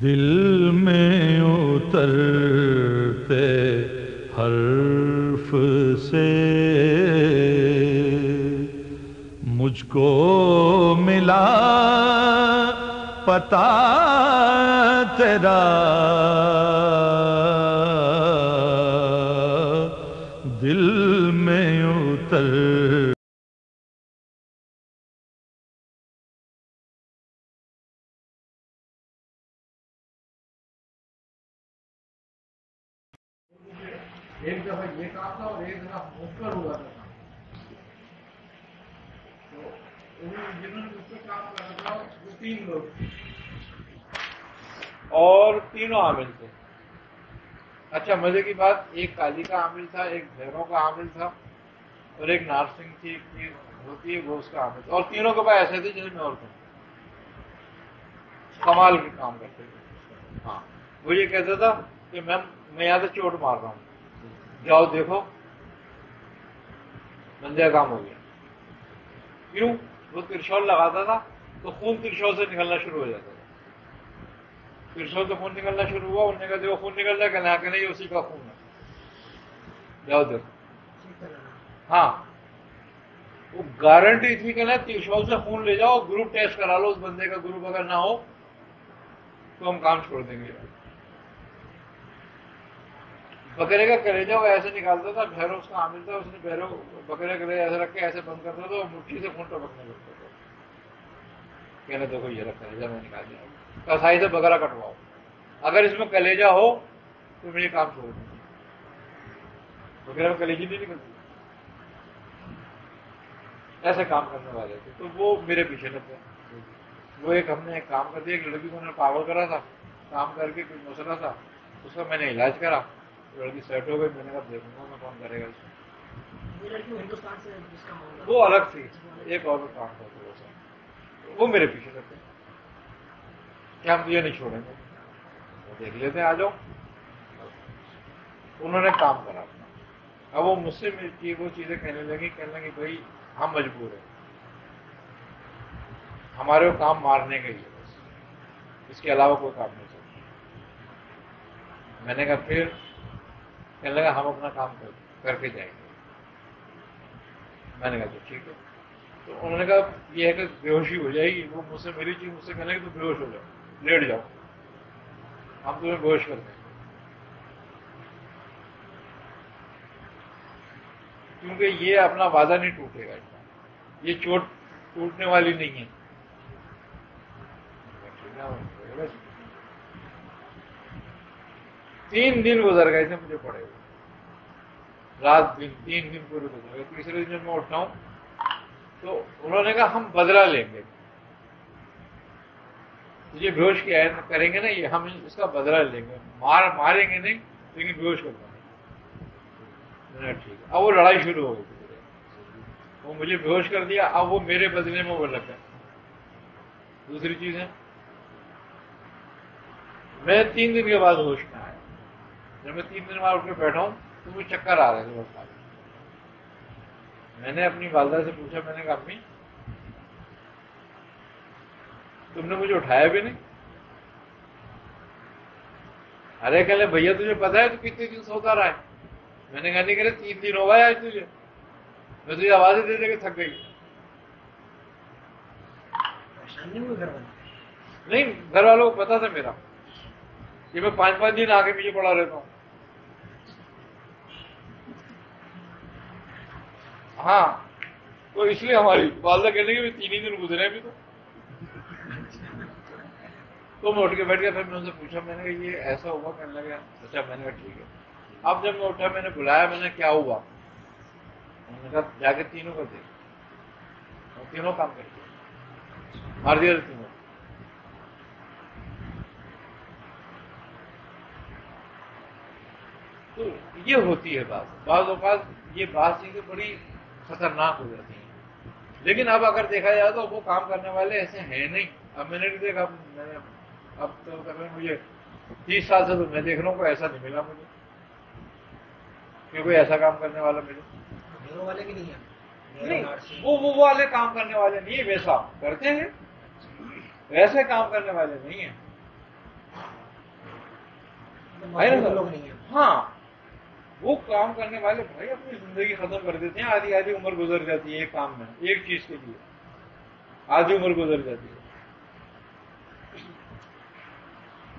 دل میں اترتے حرف سے مجھ کو ملا پتہ تیرا، دل میں اتر ایک دفعہ یہ کام تھا اور ایک دفعہ مفکر ہوا تھا. تو جنہوں نے اس پہ کام کرا تھا وہ 3 لوگ تھے اور تینوں عامل تھے. اچھا مزے کی بات، ایک قاضی کا عامل تھا، ایک بھیروں کا عامل تھا اور ایک نارسنگ کی ہوتی ہے وہ اس کا عامل تھا. اور تینوں کے پاس ایسے تھے جن میں اور تھے کمال کے کام کرتے تھے. ہاں وہ یہ کہتا تھا کہ میں یہاں سے چوٹ مار رہا ہوں، جاؤ دیکھو بندے کا کام ہو گیا. کیوں؟ وہ ترشول لگاتا تھا تو خون ترشول سے نکلنا شروع ہو جاتا تھا. ترشول سے خون نکلنا شروع ہوا، انہوں نے کہا دیکھو خون نکل رہا ہے، کہنا کہ نہیں اسی کا خون ہے، جاؤ دیکھو. ہاں وہ گارنٹی تھی کہ نا ترشول سے خون لے جاؤ، گروپ ٹیسٹ کرا لو، اس بندے کا گروپ اگر نہ ہو تو ہم کام چھوڑ دیں گے. بکرے کا کلیجہ وہ ایسے نکالتا تھا، بھیرو اس کا عامل تھا، اس نے بھیرو بکرے کا کلیجہ ایسے رکھ کے ایسے بند کرتا تھا اور مٹھی سے خون ٹپکنے لگتا تھا. کہنا دیکھو یہ رکھ کلیجہ میں نکال دیا، کسائی سے بکرا کٹواؤ، اگر اس میں کلیجہ ہو تو مجھے کام چھوڑ دیں. بکرے میں کلیجی نہیں نکلتی. ایسے کام کرنے والے تھے تو وہ میرے پیچھے لگے. وہ ہم نے ایک کام کر دیا، ایک لڑکی کو انہوں نے پاگل کرا تھا، کام کر کے کوئی مسئلہ تھا، اس کا میں نے علاج کرا، لڑکی سیٹ ہو گئی. میں نے کہا دیکھوں گا میں کون کرے گا اس میں. وہ الگ تھی، ایک اور کام کرتے وہ میرے پیچھے لگتے کہ ہم یہ نہیں چھوڑیں گے، وہ دیکھ لیتے ہیں، آ جاؤ. انہوں نے کام کرا. اب وہ مجھ سے وہ چیزیں کہنے لگی بھائی ہم مجبور ہیں، ہمارے کو کام مارنے کے لیے بس، اس کے علاوہ کوئی کام نہیں چلتا. میں نے کہا پھر کہنے لگا ہم اپنا کام کر کے جائیں گے. میں نے کہا تو ٹھیک ہے. تو انہوں نے کہا یہ ہے کہ بے ہوشی ہو جائے گی. وہ مجھ سے میری چیز مجھ سے کہنے کہ تو بے ہوش ہو جاؤ، لیٹ جاؤ، ہم تمہیں بے ہوش کر دیں گے. کیونکہ یہ اپنا وعدہ نہیں ٹوٹے گا، یہ چوٹ ٹوٹنے والی نہیں ہے. 3 دن گزر گئے تھے مجھے پڑے ہوئے، رات دن 3 دن پورے گزر گئے. تیسرے دن جب میں اٹھا ہوں تو انہوں نے کہا ہم بدلہ لیں گے، یہ بے ہوش کیا ہے کریں گے نا، یہ ہم اس کا بدلہ لیں گے، ماریں گے نہیں لیکن بے ہوش کر دیں گے. ٹھیک ہے. اب وہ لڑائی شروع ہو گئی، وہ مجھے بے ہوش کر دیا، اب وہ میرے بدلے میں وہ لگ گئے. دوسری چیز ہے میں 3 دن کے بعد ہوش میں آیا. جب میں 3 دن بعد اٹھ کے بیٹھا ہوں تو مجھے چکر آ رہے تھے بہت سارے. میں نے اپنی والدہ سے پوچھا، میں نے کہا امی تم نے مجھے اٹھایا بھی نہیں. ارے کہلے بھیا تجھے پتا ہے تو کتنے دن سوتا رہا ہے. میں نے کہا نہیں کرے 3 دن ہو گئے آج تجھے، میں تجھے آوازیں دے دے کے تھک گئی. نہیں گھر والوں کو پتا تھا میرا کہ میں 5 دن آگے پیچھے پڑا رہتا ہوں. ہاں تو اس لیے ہماری والدہ کہنے کہ 3 ہی دن گزرے ابھی تو میں اٹھ کے بیٹھ گیا. پھر میں ان سے پوچھا، میں نے کہا یہ ایسا ہوا؟ کہنے لگا اچھا. میں نے کہا ٹھیک ہے. اب جب میں اٹھا میں نے بلایا، میں نے کیا ہوا؟ انہوں نے کہا جا کے تینوں کو دیکھ، اور تینوں کام کر کے مار دیا تینوں. تو یہ ہوتی ہے بعض اوقات یہ بات چیزیں بڑی خطرناک ہو جاتی ہیں. لیکن اب اگر دیکھا جائے تو وہ کام کرنے والے ایسے ہیں نہیں. اب میں نے نہیں دیکھا، اب تو مجھے 30 سال سے تو میں دیکھ رہا ہوں، کوئی ایسا نہیں ملا مجھے کہ کوئی ایسا کام کرنے والا ملے. والے بھی نہیں ہیں، نہیں وہ والے کام کرنے والے نہیں ہیں، ویسا کرتے ہیں، ویسے کام کرنے والے نہیں ہیں. لوگ نہیں ہیں. ہاں وہ کام کرنے والے بھائی اپنی زندگی ختم کر دیتے ہیں، آدھی آدھی عمر گزر جاتی ہے ایک کام میں، ایک چیز کے لیے آدھی عمر گزر جاتی ہے.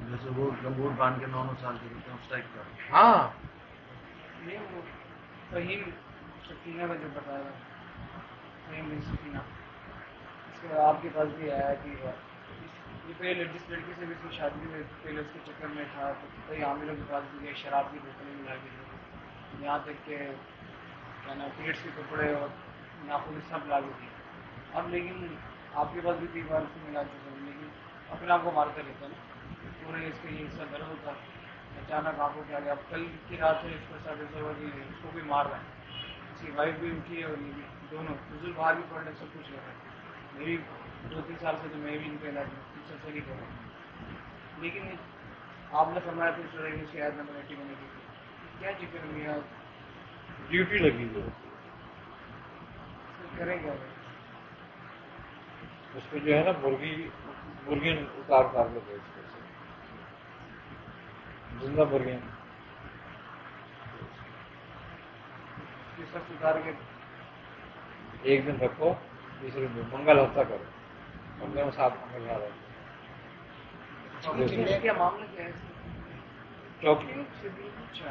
جیسے وہ گمبوٹ باندھ کے 9 سال کے ہوتے ہیں اس ٹائپ کا. ہاں نہیں وہ فہیم سکینہ کا جو بتایا تھا، فہیم بن سکینہ، اس کا آپ کے پاس بھی آیا کہ یہ پہلے جس لڑکی سے بھی اس کی شادی ہوئی پہلے اس کے چکر میں تھا تو کئی عاملوں کے پاس بھی گئے، شراب کی بوتلیں ملا کے دی، یہاں تک کہ کیا نا پیریڈس کے کپڑے اور ناخن سب لا کے دیے. اب لیکن آپ کے پاس بھی کئی بار اس کو ملا چکے ہیں، لیکن اپنے آپ کو مارتا رہتا ہے نا، پورے اس کا یہ حصہ درد ہوتا ہے. اچانک آپ کو کیا گیا، اب کل کی رات سے اس کے ساتھ ایسا ہوا کہ اس کو بھی مار رہا ہے، اس کی وائف بھی اٹھی ہے اور یہ بھی دونوں نزول باہر بھی پڑھنے سب کچھ کر رہے ہیں. میری 2-3 سال سے تو میں بھی ان کے علاج میں کچھ ایسا نہیں کر رہا ہوں، لیکن آپ نے فرمایا تو اس طرح کی شکایت نمبر 80 بنے کی کیا چکر میں ڈیوٹی لگی ہوئی کریں گے. اس پہ جو ہے نا مرغی اتار لیتے اس پہ سے زندہ مرغیاں سب اتار کے ایک دن رکھو، تیسرے دن منگل ہفتہ کرو، کم سے کم 7 منگل آ رہے کیا معاملہ کیا ہے چوکی. اچھا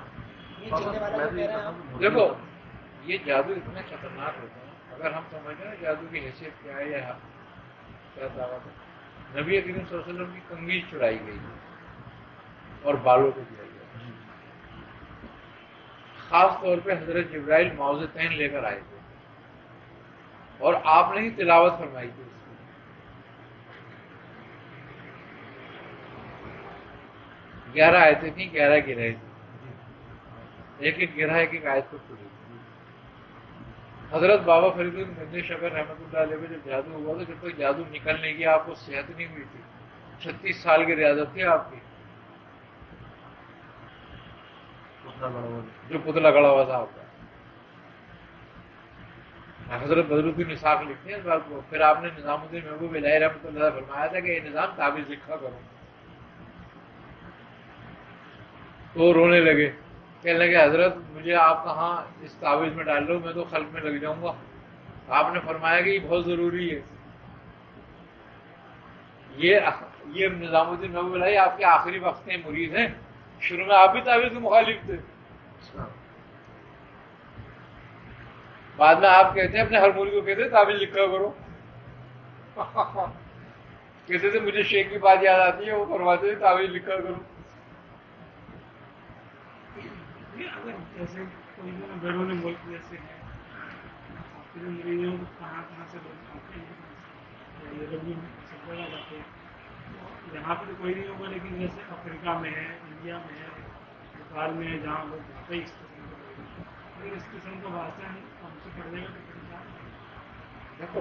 دیکھو یہ جادو اتنا خطرناک ہوتا ہے، اگر ہم سمجھیں نا جادو کی حیثیت کیا ہے یا کیا دعوت ہے. نبی کریم صلی اللہ علیہ وسلم کی کنگھی چڑائی گئی اور بالوں کو دیا گیا. خاص طور پہ حضرت جبرائیل معوذتین لے کر آئے تھے اور آپ نے ہی تلاوت فرمائی تھی. 11 آیتیں تھیں، 11 گرہیں تھیں، ایک ایک گرہ ایک ایک آیت کو چھوڑی. حضرت بابا فرید الدین شکر رحمۃ اللہ علیہ جب جادو ہوا تو جب تک جادو نکلنے کی آپ کو صحت نہیں ہوئی تھی، 36 سال کی ریاضت تھی آپ کی، جو پتلا گڑا ہوا تھا آپ کا. حضرت بدر الدین اسحاق لکھتے ہیں اس بات کو. پھر آپ نے نظام الدین محبوب الہی رحمۃ اللہ علیہ فرمایا تھا کہ یہ نظام تعویذ لکھا کرو. تو رونے لگے، کہنے لگے حضرت مجھے آپ کہاں اس تعویذ میں ڈال رہے ہو، میں تو خلق میں لگ جاؤں گا. آپ نے فرمایا کہ یہ بہت ضروری ہے. یہ نظام الدین محبوب الہی آپ کے آخری وقت کے مرید ہیں، شروع میں آپ بھی تعویذ کے مخالف تھے، بعد میں آپ کہتے ہیں اپنے ہر مرید کو کہتے ہیں تعویذ لکھا کرو. کہتے تھے مجھے شیخ کی بات یاد آتی ہے، وہ فرماتے تھے تعویذ لکھا کرو. اگر جیسے کوئی بیرون ملک جیسے ہے مریضوں کو کہاں سے لوگ آتے ہیں، یورپ میں سب جگہ جاتے ہیں، تو یہاں پہ تو کوئی نہیں ہوگا، لیکن جیسے افریقہ میں ہے، انڈیا میں ہے، نیپال میں ہے، جہاں لوگ جاتے ہیں اس قسم کے لوگ، اگر اس قسم کا واسطہ ہم سے پڑ جائے گا تو پھر کیا؟ دیکھو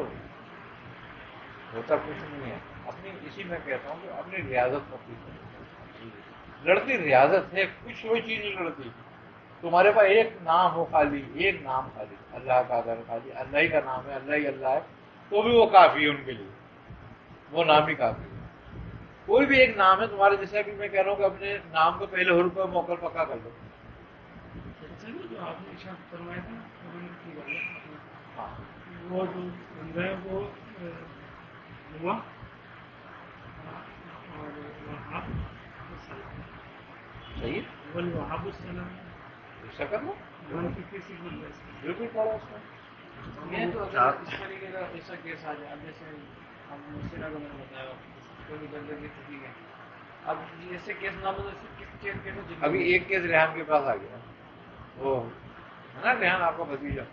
ہوتا کچھ نہیں ہے، اپنی اسی میں کہتا ہوں کہ اپنی ریاضت مت کرو. لڑتی ریاضت ہے، کچھ کوئی چیز نہیں لڑتی. تمہارے پاس ایک نام ہو، خالی ایک نام، خالی اللہ کا اگر خالی اللہ ہی کا نام ہے، اللہ ہی اللہ ہے، تو بھی وہ کافی ہے ان کے لیے، وہ نام ہی کافی ہے. کوئی بھی ایک نام ہے تمہارے، جیسے کہ میں کہہ رہا ہوں کہ اپنے نام کو پہلے حرف کا موقع پکا کر لو. جو آپ نے ارشاد فرمایا تھا کی بات ہے، ہاں وہ جو بندہ ہے وہ ہوا اور وہاب السلام، صحیح وہاب السلام ایسا کر لو، 156 بندہ اس میں. بالکل پڑھو اس میں. یہ تو اگر اس طریقے کا ایسا کیس آ جائے، اب جیسے ہم مسئلہ کو میں نے بتایا کوئی بھی درد کی چھٹی ہے، اب ایسے کیس نہ ہو تو کس کیس کے ابھی ایک کیس ریحان کے پاس آ گیا، وہ ہے نا ریحان آپ کا بھتیجا،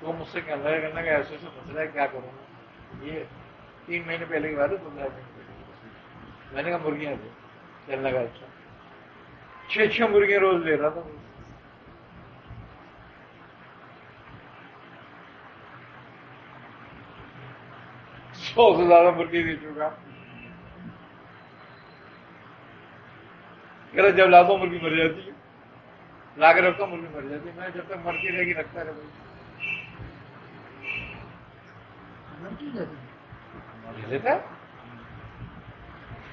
تو مجھ سے کہنا کہ ایسے ایسے مسئلہ ہے، کیا کروں گا. یہ 3 مہینے پہلے کی بات ہے، 15 دن پہلے. میں نے کہا مرغیاں دے، چلنے کا اچھا 6 مرغیاں روز لے رہا تھا. 100 سے زیادہ مرغی دے چکا. جب لاتا ہوں مرغی مر جاتی ہے، لا کے رکھتا ہوں مرغی مر جاتی ہے. میں جب تک مرتی رہے گی رکھتا رہے. لیتا ہے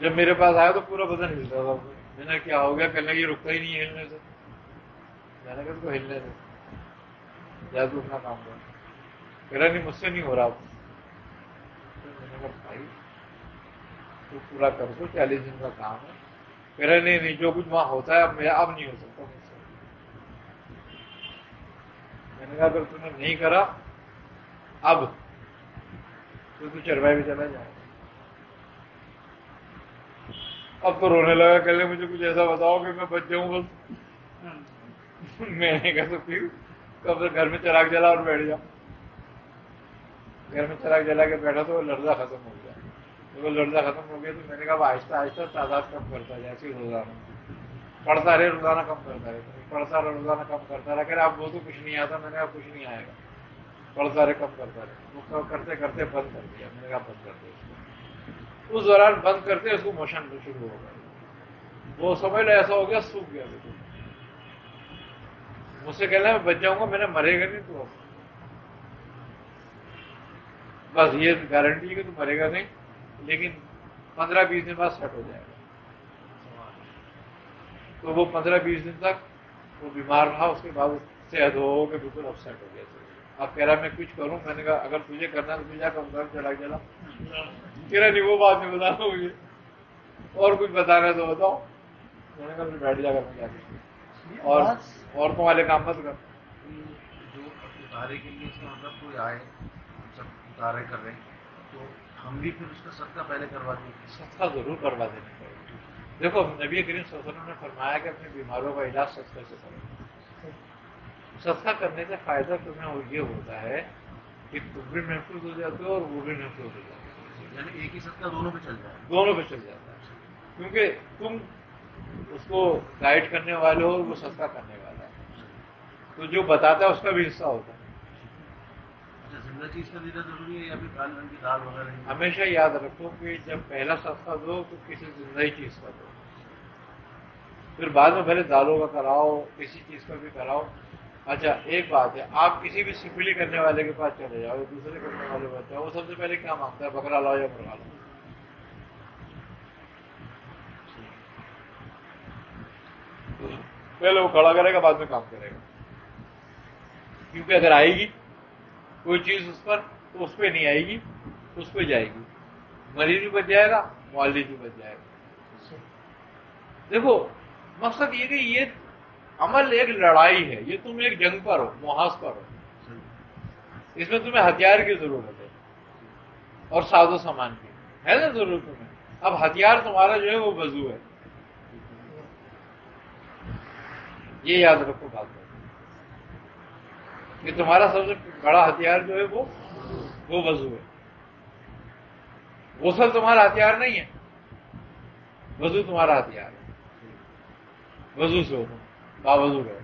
جب میرے پاس آیا تو پورا بدن ہلتا تھا. میں نے کیا ہو گیا؟ کہنے یہ رکتا ہی نہیں ہے ہلنے سے. میں نے کہا اس کو ہلنے سے یا تو اپنا کام کر. کہہ رہا نہیں مجھ سے نہیں ہو رہا. میں نے کہا بھائی تو پورا کر دو، 40 دن کا کام ہے. کہہ رہا نہیں جو کچھ وہاں ہوتا ہے اب نہیں ہو سکتا مجھ سے. میں نے کہا اگر تم نے نہیں کرا اب تو چروائی بھی چلا جائے. اب تو رونے لگا. کہلے مجھے کچھ ایسا بتاؤ کہ میں بچ جاؤں بس. میں نے کہا تو پھر کب گھر میں چراغ جلا اور بیٹھ جاؤ. گھر میں چراغ جلا کے بیٹھا تو وہ لرزہ ختم ہو گیا. جب وہ لرزہ ختم ہو گیا تو میں نے کہا آہستہ آہستہ تعداد کم کرتا جائے. ایسے روزانہ پڑھتا رہے، روزانہ کم کرتا رہے، پڑھتا رہے، روزانہ کم کرتا رہا. کہہ رہا اب وہ تو کچھ نہیں آتا. میں نے کہا کچھ نہیں آئے گا. پڑھتا رہے، کم کرتا رہے. وہ کرتے کرتے بند کر دیا. میں نے کہا بند کر دیا. اس دوران بند کرتے اس کو موشن شروع ہو گیا. وہ سمجھ لو ایسا ہو گیا سوکھ گیا. مجھ سے کہنا میں بچ جاؤں گا. میں نے مرے گا نہیں تو بس یہ گارنٹی ہے کہ تو مرے گا نہیں، لیکن 15-20 دن بعد سیٹ ہو جائے گا. تو وہ 15-20 دن تک وہ بیمار رہا. اس کے بعد صحت ہو کہ بالکل اب سیٹ ہو گیا. اب کہہ رہا میں کچھ کروں. میں نے کہا اگر تجھے کرنا تو تجھے کم کر چلا چلا. کہہ رہا نہیں وہ بات نہیں بتانا مجھے، اور کچھ بتانا تو بتاؤ. میں نے کہا بیٹھ جا کر میں کیا اور تمہارے کام مت کر. جو اتارے کے لیے اس کا مطلب کوئی آئے سب اتارے کر رہے ہیں تو ہم بھی پھر اس کا صدقہ پہلے کروا دیں. صدقہ ضرور کروا دینا چاہیے. دیکھو نبی کریم صلی اللہ علیہ وسلم نے فرمایا کہ اپنی بیماروں کا علاج صدقہ سے کرو. صدقہ کرنے سے فائدہ تمہیں یہ ہوتا ہے کہ تم بھی محفوظ ہو جاتے ہو اور وہ بھی محفوظ ہو جاتے ہو. یعنی ایک ہی صدقہ دونوں پہ چل جائے. دونوں پہ چل جاتا ہے کیونکہ تم اس کو گائیڈ کرنے والے ہو اور وہ صدقہ کرنے والا ہے. تو جو بتاتا ہے اس کا بھی حصہ ہوتا ہے. زندہ چیز کا دینا ضروری ہے یا پھر کال رنگ کی دال وغیرہ؟ ہمیشہ یاد رکھو کہ جب پہلا صدقہ دو تو کسی زندہ ہی چیز کا دو. پھر بعد میں پہلے دالوں کا کراؤ، کسی چیز کا بھی کراؤ. اچھا ایک بات ہے، آپ کسی بھی سفلی کرنے والے کے پاس چلے جاؤ، دوسرے کرنے والے کے پاس جاؤ، وہ سب سے پہلے کیا مانگتا ہے؟ بکرا لاؤ یا مرغا لاؤ. پہلے وہ کھڑا کرے گا، بعد میں کام کرے گا. کیونکہ اگر آئے گی کوئی چیز اس پر تو اس پہ نہیں آئے گی، اس پہ جائے گی. مریض بھی بچ جائے گا، معالج بھی بچ جائے گا. دیکھو مقصد یہ کہ یہ عمل ایک لڑائی ہے. یہ تم ایک جنگ پر ہو، محاذ پر ہو. اس میں تمہیں ہتھیار کی ضرورت ہے اور ساز و سامان کی ہے نا ضرورت تمہیں. اب ہتھیار تمہارا جو ہے وہ وضو ہے. یہ یاد رکھو بات کہ تمہارا سب سے بڑا ہتھیار جو ہے وہ وضو ہے. غسل تمہارا ہتھیار نہیں ہے، وضو تمہارا ہتھیار ہے. وضو سے ہو باوضو رہو.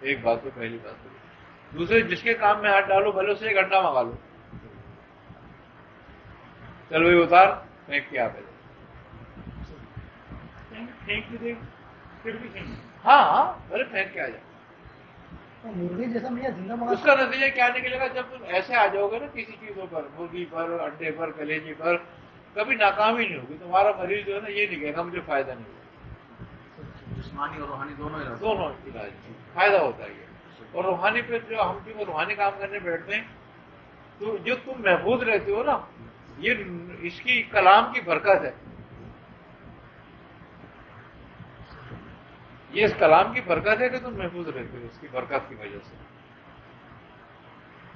ایک بات تو پہلی بات تو. دوسرے جس کے کام میں ہاتھ ڈالو بھلے سے 1 گھنٹہ منگا لو. چل بھائی اتار، پھینک کے آپ پھینک بھی دے پھر بھی پھینک. ہاں بھلے پھینک کے آ جاؤ. مرغی جیسا میں زندہ اس کا نتیجہ کیا نکلے گا؟ جب تم ایسے آ جاؤ گے نا کسی چیزوں پر، مرغی پر، انڈے پر، کلیجی پر، کبھی ناکام ہی نہیں ہوگی. تمہارا مریض جو ہے نا یہ نہیں کہے گا مجھے فائدہ نہیں ہوگا. جسمانی اور روحانی دونوں علاج فائدہ ہوتا ہے یہ. اور روحانی پہ جو ہم کیوں روحانی کام کرنے بیٹھتے ہیں تو جو تم محفوظ رہتے ہو نا، یہ اس کی کلام کی برکت ہے. یہ اس کلام کی برکت ہے کہ تم محفوظ رہتے ہو. اس کی برکت کی وجہ سے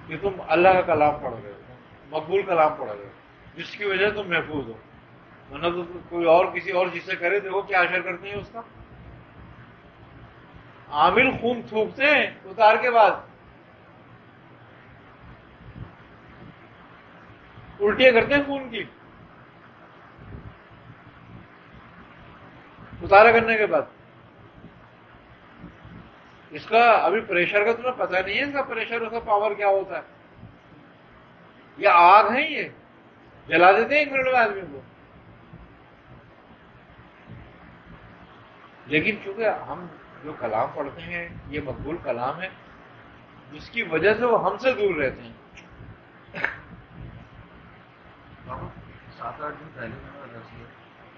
کہ تم اللہ کا کلام پڑھ رہے ہو، مقبول کلام پڑھ رہے ہو، جس کی وجہ سے تم محفوظ ہو. ورنہ تو کوئی اور کسی اور چیز سے کرے دیکھو کیا اثر کرتے ہیں اس کا. عامل خون تھوکتے ہیں اتار کے بعد، الٹیاں کرتے ہیں خون کی اتارا کرنے کے بعد. اس کا ابھی پریشر کا تمہیں پتہ نہیں ہے. اس کا پریشر، اس کا پاور کیا ہوتا ہے. یہ آگ ہے، یہ جلا دیتے ہیں 1 منٹ میں آدمی کو. لیکن چونکہ ہم جو کلام پڑھتے ہیں یہ مقبول کلام ہے، جس کی وجہ سے وہ ہم سے دور رہتے ہیں. 7-8 دن پہلے میں نے درس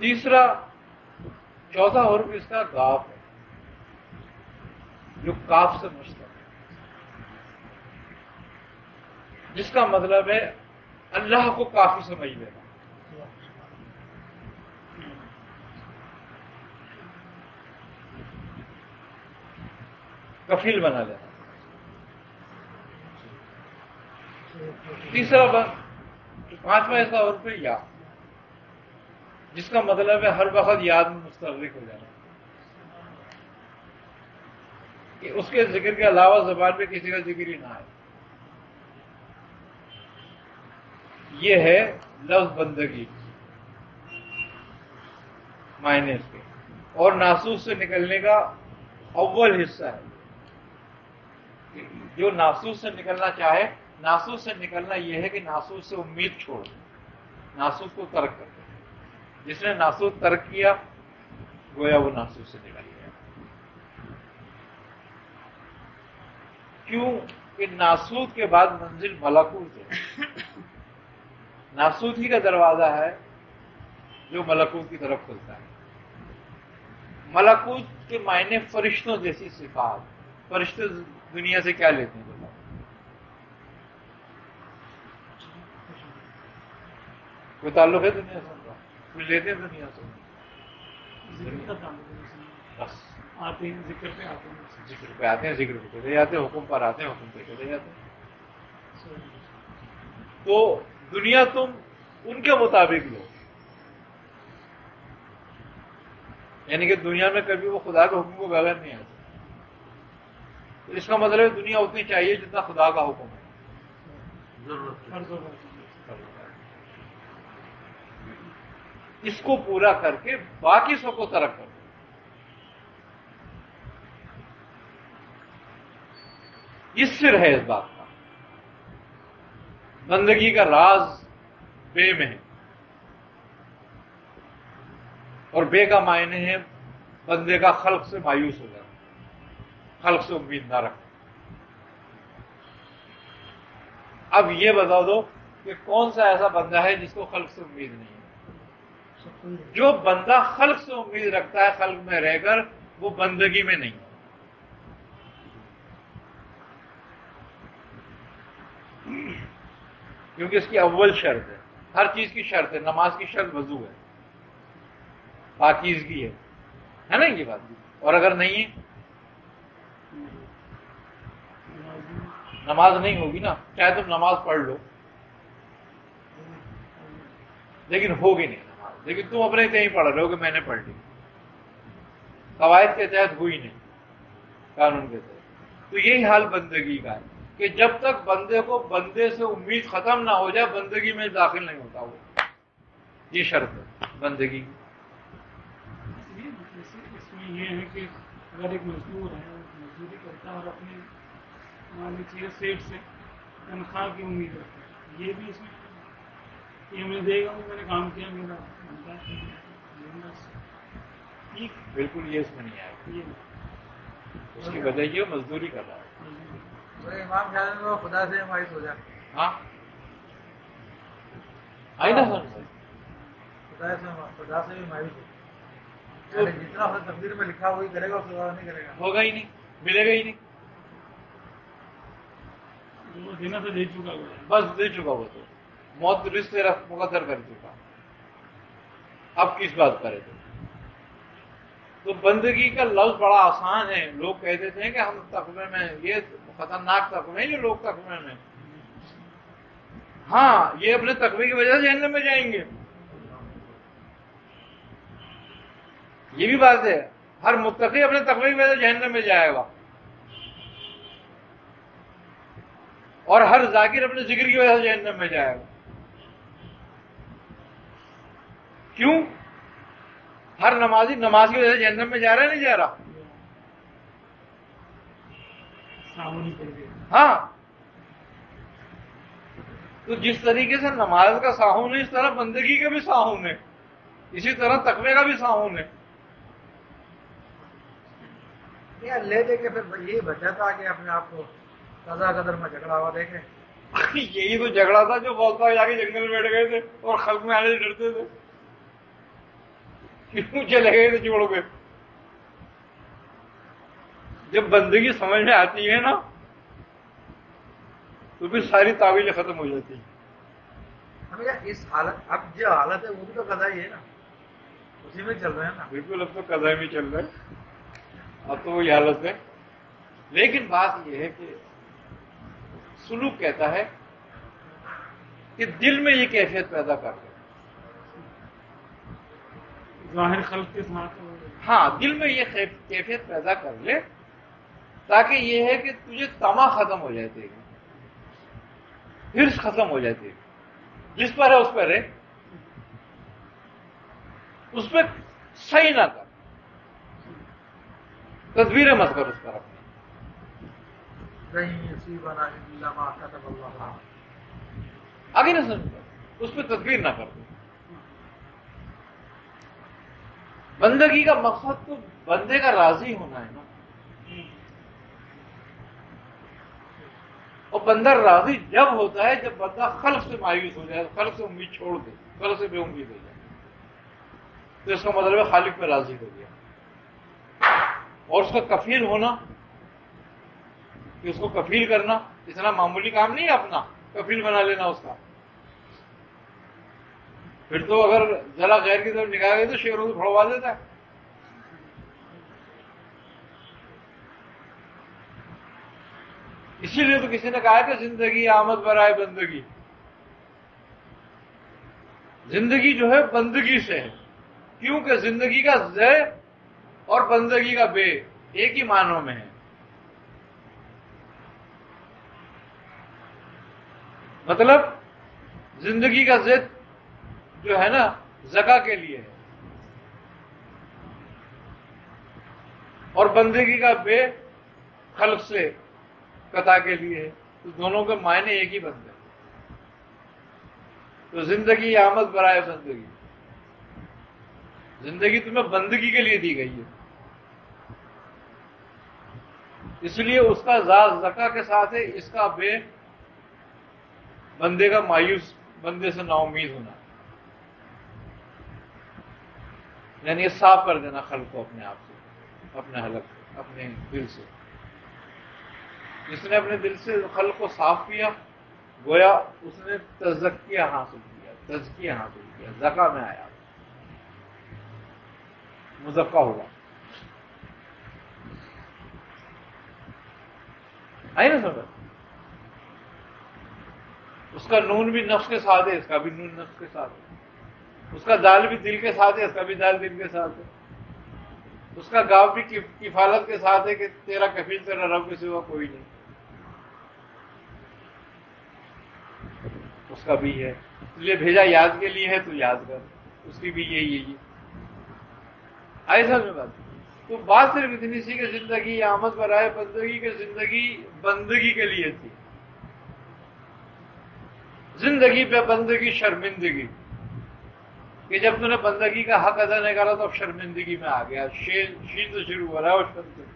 تیسرا چوتھا حرف اس کا قاف ہے، جو کاف سے مشتق ہے، جس کا مطلب ہے اللہ کو کافی سمجھ لینا، کفیل بنا لینا۔ تیسرا پانچواں اس کا حرف ہے یا، جس کا مطلب ہے ہر وقت یاد میں مستغرق ہو جانا، کہ اس کے ذکر کے علاوہ زبان پہ کسی کا ذکر ہی نہ آئے۔ یہ ہے لفظ بندگی معنی اس کے، اور ناسوس سے نکلنے کا اول حصہ ہے۔ جو ناسوس سے نکلنا چاہے، ناسوس سے نکلنا یہ ہے کہ ناسوس سے امید چھوڑ، ناسوس کو ترک کر دے۔ جس نے ناسوس ترک کیا گویا وہ ناسوس سے نکل گیا۔ کیوں کہ ناسوت کے بعد منزل ملکوت ہے، ناسوت ہی کا دروازہ ہے جو ملکوت کی طرف کھلتا ہے۔ ملکوت کے معنی فرشتوں جیسی صفات، فرشتے دنیا سے کیا لیتے ہیں بتاؤ؟ کوئی تعلق ہے دنیا سے؟ کچھ لیتے ہیں دنیا سے؟ بس آتے ہیں ذکر پہ آتے ہیں، ذکر پہ آتے ہیں، ذکر پہ چلے جاتے ہیں، حکم پر آتے ہیں، حکم پہ چلے جاتے ہیں۔ تو دنیا تم ان کے مطابق لو، یعنی کہ دنیا میں کبھی وہ خدا کے حکم کو بغیر نہیں آتا۔ تو اس کا مطلب ہے دنیا اتنی چاہیے جتنا خدا کا حکم ہے، ضرورت اس کو پورا کر کے باقی سب کو ترک کر دو۔ یہ سر ہے اس بات کا، بندگی کا راز بے میں ہے، اور بے کا معنی ہے بندے کا خلق سے مایوس ہو جانا، خلق سے امید نہ رکھنا۔ اب یہ بتا دو کہ کون سا ایسا بندہ ہے جس کو خلق سے امید نہیں ہے؟ جو بندہ خلق سے امید رکھتا ہے خلق میں رہ کر، وہ بندگی میں نہیں، کیونکہ اس کی اول شرط ہے، ہر چیز کی شرط ہے، نماز کی شرط وضو ہے، پاکیزگی ہے نا یہ بات؟ اور اگر نہیں ہے نماز نہیں ہوگی نا، چاہے تم نماز پڑھ لو لیکن ہوگی نہیں نماز، لیکن تم اپنے سے ہی پڑھ رہے ہو کہ میں نے پڑھ لی، قواعد کے تحت ہوئی نہیں، قانون کے تحت۔ تو یہی حال بندگی کا ہے کہ جب تک بندے کو بندے سے امید ختم نہ ہو جائے بندگی میں داخل نہیں ہوتا وہ، یہ شرط ہے بندگی کی۔ اس میں یہ ہے کہ اگر ایک مزدور ہے مزدوری کرتا ہے اور اپنے مان لیجیے سیٹ سے تنخواہ کی امید رکھتا ہے، یہ بھی اس میں یہ ہمیں دے گا، میں نے کام کیا میرا بنتا ہے، ٹھیک بالکل یہ اس میں نہیں آئے گا، یہ اس کی وجہ یہ مزدوری کر رہا ہے۔ امام خیال میں وہ خدا سے مایوس ہو جائے، ہاں آئی نا سر، خدا سے بھی مایوس ہو، جتنا اپنے تقدیر میں لکھا وہی کرے گا، اس کے بعد نہیں کرے گا، ہوگا ہی نہیں، ملے گا ہی نہیں، وہ دینا تو دے چکا ہوا ہے۔ بس دے چکا وہ تو، موت رزق سے مقدر کر چکا، اب کس بات کرے تو بندگی کا لفظ بڑا آسان ہے۔ لوگ کہتے تھے کہ ہم تقوی میں، یہ خطرناک تقوی ہے جو لوگ تقوی میں، ہاں یہ اپنے تقوی کی وجہ سے جہنم میں جائیں گے، یہ بھی بات ہے، ہر متقی اپنے تقوی کی وجہ سے جہنم میں جائے گا، اور ہر ذاکر اپنے ذکر کی وجہ سے جہنم میں جائے گا۔ کیوں؟ ہر نمازی نماز کی وجہ سے جہنم میں جا رہا ہے نہیں جا رہا؟ سامنے پڑ گیا، ہاں، تو جس طریقے سے نماز کا ساہون ہے اس طرح بندگی کا بھی ساہون ہے، اسی طرح تقوی کا بھی ساہون ہے۔ لے دے کے پھر یہی بچا تھا کہ اپنے آپ کو قضا قدر میں جھگڑا ہوا دیکھے، یہی تو جھگڑا تھا جو بہت بار جا کے جنگل میں بیٹھ گئے تھے اور خلق میں آنے سے ڈرتے تھے۔ کیوں چلے گئے تو چھوڑ گئے؟ جب بندگی سمجھ میں آتی ہے نا تو پھر ساری تعویلیں ختم ہو جاتی ہیں. اس حالت اب جو حالت ہے وہ بھی تو قضا ہی ہے نا، اسی میں چل رہے ہیں نا. بالکل اب تو قضا میں چل رہا ہے، اب تو وہی حالت ہے. لیکن بات یہ ہے کہ سلوک کہتا ہے کہ دل میں یہ کیفیت پیدا کر لے. ظاہر خلق کے ساتھ ہاں، دل میں یہ کیفیت پیدا کر لے تاکہ یہ ہے کہ تجھے تما ختم ہو جاتی ہے، حرص ختم ہو جاتی ہے. جس پر ہے اس پر ہے، اس پہ صحیح نہ کر، تدبیریں مت کر اس پر اپنی. نہیں اسی بنا اللہ ما كتب اللہ. آگے نہ سمجھ کر اس پہ تدبیر نہ کر دو. بندگی کا مقصد تو بندے کا راضی ہونا ہے نا، اور بندہ راضی جب ہوتا ہے جب بندہ خلق سے مایوس ہو جائے، خلق سے امید چھوڑ دے، خلق سے بے امید ہو جائے، تو اس کا مطلب ہے خالق پہ راضی ہو گیا. اور اس کا کفیل ہونا، کہ اس کو کفیل کرنا اتنا معمولی کام نہیں ہے اپنا کفیل بنا لینا اس کا. پھر تو اگر ذرا غیر کی طرف نگاہ گئی تو شیروں سے پھڑوا دیتا ہے. اسی لیے تو کسی نے کہا کہ زندگی آمد برائے بندگی. زندگی جو ہے بندگی سے ہے، کیونکہ زندگی کا زے اور بندگی کا بے ایک ہی معنوں میں ہے. مطلب زندگی کا زد جو ہے نا زکا کے لیے ہے، اور بندگی کا بے خلق سے قطع کے لیے ہے. تو دونوں کے معنی ایک ہی بنتے ہیں. تو زندگی آمد برائے بندگی، زندگی تمہیں بندگی کے لیے دی گئی ہے، اس لیے اس کا ذات زکا کے ساتھ ہے، اس کا بے بندے کا مایوس، بندے سے نا امید ہونا، یعنی یہ صاف کر دینا خلق کو اپنے آپ سے، اپنے حلق سے، اپنے دل سے. جس نے اپنے دل سے خلق کو صاف کیا گویا اس نے تزکیہ حاصل کیا، تزکیہ حاصل کیا، زکا میں آیا، مزکا ہوا. آئی نا سمجھ؟ اس کا نون بھی نفس کے ساتھ ہے، اس کا بھی نون نفس کے ساتھ ہے. اس کا دال بھی دل کے ساتھ ہے، اس کا بھی دال دل کے ساتھ ہے. اس کا گاؤں بھی کفالت کے ساتھ ہے کہ تیرا کفیل تیرا رب کے سوا کوئی نہیں. اس کا بھی ہے، اس لیے بھیجا یاد کے لیے ہے تو یاد کر، اس کی بھی یہی. ایسا میں بات تو بات صرف اتنی سی کہ زندگی آمد برائے بندگی کہ زندگی بندگی کے لیے تھی. زندگی پہ بندگی شرمندگی، کہ جب تم نے بندگی کا حق ادا نہیں کرا تو اب شرمندگی میں آ گیا. شین سے شروع ہو رہا ہے اور شرم.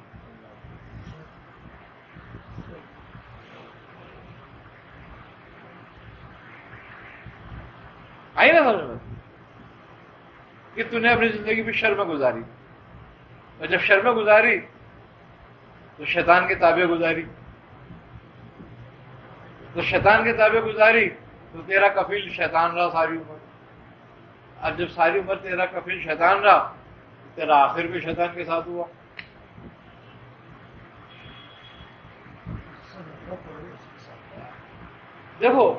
آئی نا سمجھ میں کہ تم نے اپنی زندگی میں شرم گزاری، اور جب شرم گزاری تو شیطان کے تابع گزاری، تو شیطان کے تابع گزاری تو تیرا کفیل شیطان رہا ساری عمر. اب جب ساری عمر تیرا کفیل شیطان رہا تو تیرا آخر بھی شیطان کے ساتھ ہوا. دیکھو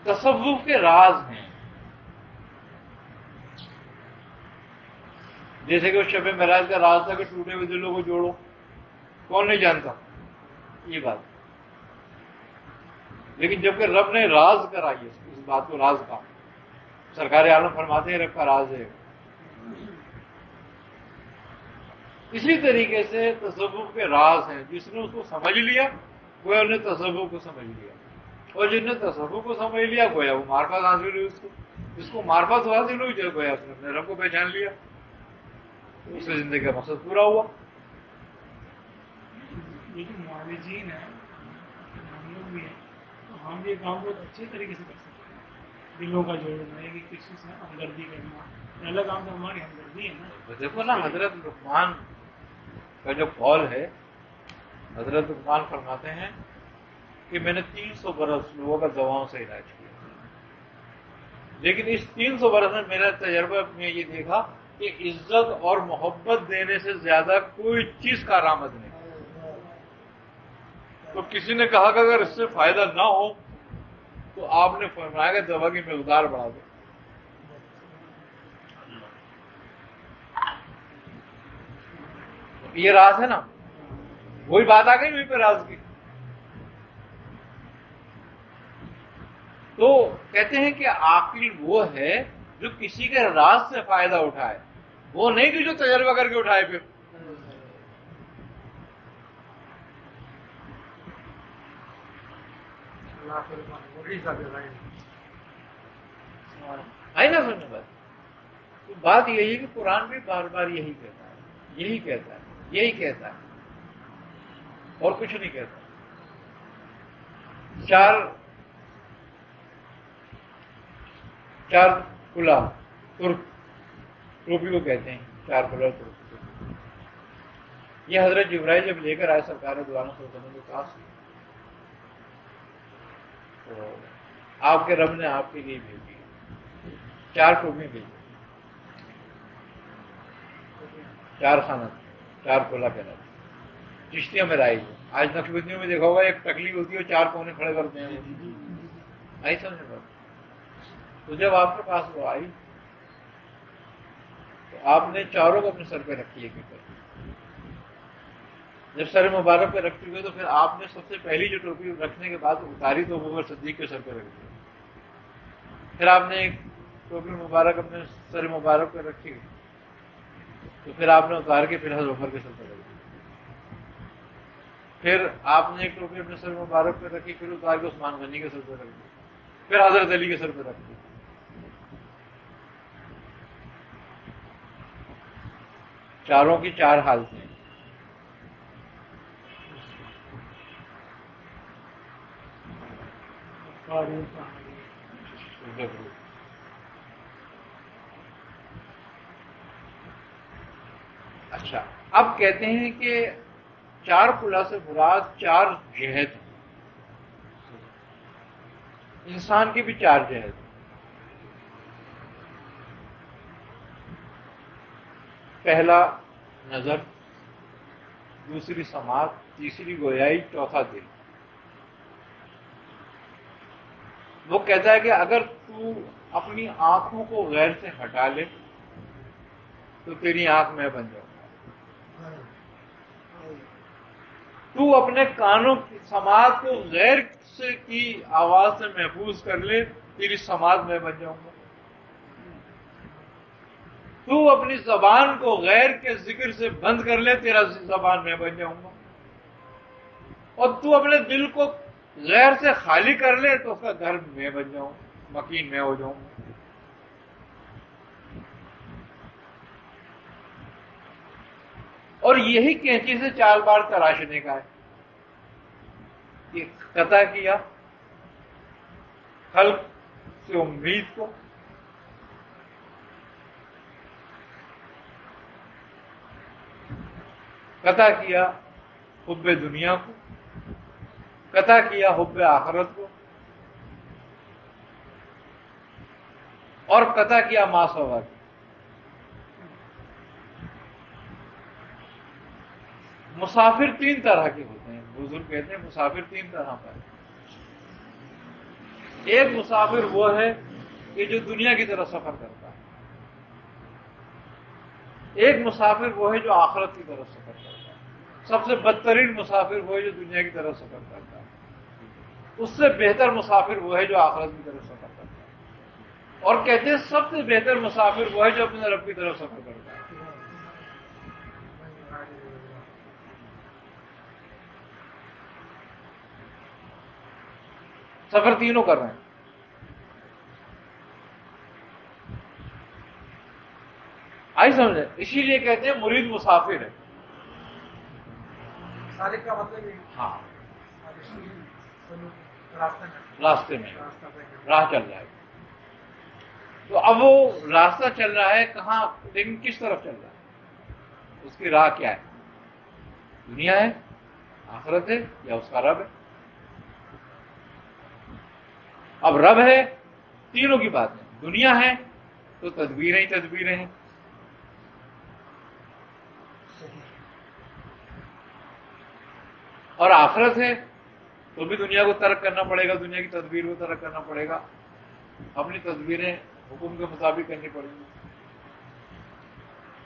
تصوف کے راز ہیں، جیسے کہ اس شب معراج کا راز تھا کہ ٹوٹے ہوئے دلوں کو جوڑو. کون نہیں جانتا یہ بات؟ لیکن جب کہ رب نے راز کرائی اس بات کو راز کا، سرکار عالم فرماتے ہیں رب کا راز ہے. اسی طریقے سے تصوف کے راز ہیں، جس نے اس کو سمجھ لیا گویا انہیں تصوف کو سمجھ لیا، اور جن نے تصوف کو سمجھ لیا گویا وہ معرفت حاصل ہوئی. اس کو معرفت حاصل ہوئی جو گویا اس نے اپنے رب کو پہچان لیا، اس کی زندگی کا مقصد پورا ہوا. یہ جو معالجین ہیں ہم لوگ بھی ہیں تو ہم یہ کام بہت اچھے طریقے سے کر سکتے ہیں. دلوں کا جوڑنا ہے کہ کسی سے ہمدردی کرنا، پہلا کام تو ہماری ہمدردی ہے نا. دیکھو نا حضرت لقمان کا جو قول ہے، حضرت لقمان فرماتے ہیں کہ میں نے 300 برس لوگوں کا دواؤں سے علاج کیا، لیکن اس 300 برس میں میرا تجربہ میں یہ دیکھا کہ عزت اور محبت دینے سے زیادہ کوئی چیز کارآمد نہیں. تو کسی نے کہا کہ اگر اس سے فائدہ نہ ہو تو آپ نے فرمایا کہ دوا کی مقدار بڑھا دو. یہ راز ہے نا، وہی بات آ گئی وہیں پہ راز کی. تو کہتے ہیں کہ عاقل وہ ہے جو کسی کے راز سے فائدہ اٹھائے، وہ نہیں کہ جو تجربہ کر کے اٹھائے. پھر آئی نا سمجھ بات. تو بات یہی ہے کہ قرآن بھی بار بار یہی کہتا ہے، یہی کہتا ہے، یہی کہتا ہے، اور کچھ نہیں کہتا. چار کلا ترک ٹوپی کو کہتے ہیں، چار کلا ترک. یہ حضرت جبرائیل جب لے کر آئے سرکار دو عالم صلی اللہ علیہ وسلم کے پاس، تو آپ کے رب نے آپ کے لیے بھیجی 4 ٹوپی بھیجی، 4 خانہ، 4 کلا کے رب. چشتیوں میں رائج ہے. آج نقشبندیوں میں دیکھا ہوگا ایک ٹکلی ہوتی ہے، 4 کونے کھڑے کرتے ہیں. آئی سمجھ بات. تو جب آپ کے پاس وہ آئی تو آپ نے چاروں کو اپنے سر پہ رکھی ہے. جب سر مبارک پہ رکھ چکے تو پھر آپ نے سب سے پہلی جو ٹوپی رکھنے کے بعد اتاری تو ابوبکر صدیق کے سر پہ رکھ دی. پھر آپ نے ایک ٹوپی مبارک اپنے سر مبارک پہ رکھی تو پھر آپ نے اتار کے پھر حضرت عمر کے سر پہ رکھ دی. پھر آپ نے ایک ٹوپی اپنے سر مبارک پہ رکھی، پھر اتار کے عثمان غنی کے سر پہ رکھ دی، پھر حضرت علی کے سر پہ رکھ دی. چاروں کی 4 حالتیں. اچھا، اب کہتے ہیں کہ 4 کلا سے مراد 4 جہت ہیں. انسان کی بھی 4 جہت ہیں. پہلا نظر، دوسری سماعت، تیسری گویائی، چوتھا دل. وہ کہتا ہے کہ اگر تو اپنی آنکھوں کو غیر سے ہٹا لے تو تیری آنکھ میں بن جاؤں گا. تو اپنے کانوں کی سماعت کو غیر سے کی آواز سے محفوظ کر لے، تیری سماعت میں بن جاؤں گا. تو اپنی زبان کو غیر کے ذکر سے بند کر لے، تیرا زبان میں بن جاؤں گا. اور تو اپنے دل کو غیر سے خالی کر لے تو اس کا گھر میں بن جاؤں، مکین میں ہو جاؤں. اور یہی کینچی سے 4 بار تراشنے کا ہے. یہ قطع کیا خلق سے امید کو، قطع کیا حب دنیا کو، قطع کیا حب آخرت کو، اور قطع کیا ماسوا کو. مسافر 3 طرح کے ہوتے ہیں. بزرگ کہتے ہیں مسافر 3 طرح کا ہے. ایک مسافر وہ ہے کہ جو دنیا کی طرف سفر کرتا ہے. ایک مسافر وہ ہے جو آخرت کی طرف سفر کرتا ہے. سب سے بدترین مسافر وہ ہے جو دنیا کی طرف سفر کرتا ہے. اس سے بہتر مسافر وہ ہے جو آخرت کی طرف سفر کرتا ہے. اور کہتے ہیں سب سے بہتر مسافر وہ ہے جو اپنے رب کی طرف سفر کرتا ہے. سفر تینوں کر رہے ہیں. آئی سمجھے؟ اسی لیے کہتے ہیں مرید مسافر ہے. سالک کا مطلب یہ ہاں، راستے میں راستے میں راہ چل جائے گا. تو اب وہ راستہ چل رہا ہے کہاں، لیکن کس طرف چل رہا ہے، اس کی راہ کیا ہے؟ دنیا ہے، آخرت ہے، یا اس کا رب ہے؟ اب رب ہے، تینوں کی بات ہے، دنیا ہے تو تدبیریں ہی تدبیریں ہیں، اور آخرت ہے تو بھی دنیا کو ترک کرنا پڑے گا، دنیا کی تدبیر کو ترک کرنا پڑے گا، اپنی تدبیریں حکم کے مطابق کرنی پڑیں گی۔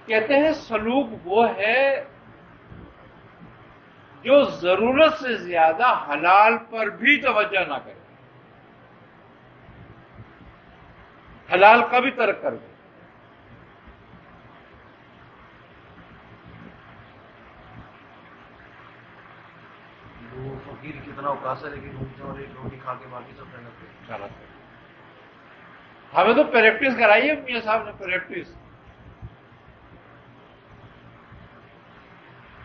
کہتے ہیں سلوک وہ ہے جو ضرورت سے زیادہ حلال پر بھی توجہ نہ کرے، حلال کا بھی ترک کر دے۔ وہ فقیر کتنا اوقات ہے لیکن روم سے اور ایک روٹی کھا کے باقی سب رہ جاتے ہیں۔ ہمیں تو پریکٹس کرائی ہے میاں صاحب نے، پریکٹس